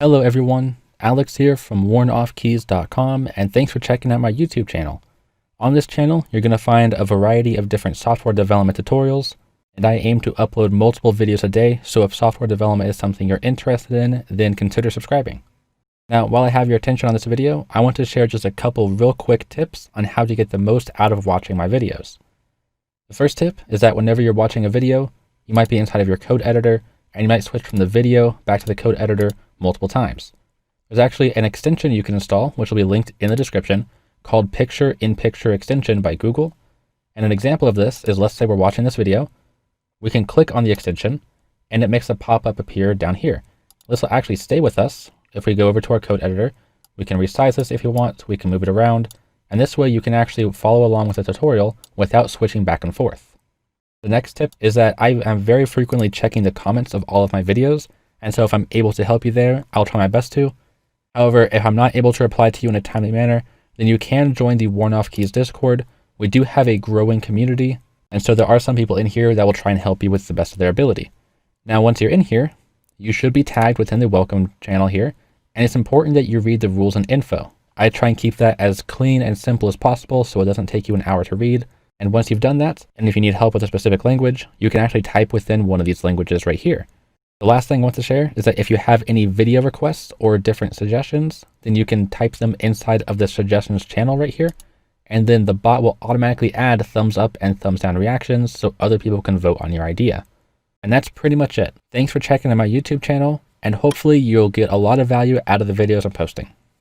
Hello everyone, Alex here from WarnOffKeys.com, and thanks for checking out my YouTube channel. On this channel, you're going to find a variety of different software development tutorials, and I aim to upload multiple videos a day, so if software development is something you're interested in, then consider subscribing. Now, while I have your attention on this video, I want to share just a couple real quick tips on how to get the most out of watching my videos. The first tip is that whenever you're watching a video, you might be inside of your code editor, and you might switch from the video back to the code editor multiple times. There's actually an extension you can install, which will be linked in the description, called Picture-in-Picture Extension by Google. And an example of this is, let's say we're watching this video, we can click on the extension and it makes a pop-up appear down here. This will actually stay with us. If we go over to our code editor, we can resize this if you want, we can move it around, and this way you can actually follow along with the tutorial without switching back and forth. The next tip is that I am very frequently checking the comments of all of my videos, and so if I'm able to help you there, I'll try my best to. However, if I'm not able to reply to you in a timely manner, then you can join the Warn Off Keys Discord. We do have a growing community, and so there are some people in here that will try and help you with the best of their ability. Now, once you're in here, you should be tagged within the welcome channel here, and it's important that you read the rules and info. I try and keep that as clean and simple as possible so it doesn't take you an hour to read. And once you've done that, and if you need help with a specific language, you can actually type within one of these languages right here. The last thing I want to share is that if you have any video requests or different suggestions, then you can type them inside of the suggestions channel right here. And then the bot will automatically add thumbs up and thumbs down reactions so other people can vote on your idea. And that's pretty much it. Thanks for checking out my YouTube channel, and hopefully you'll get a lot of value out of the videos I'm posting.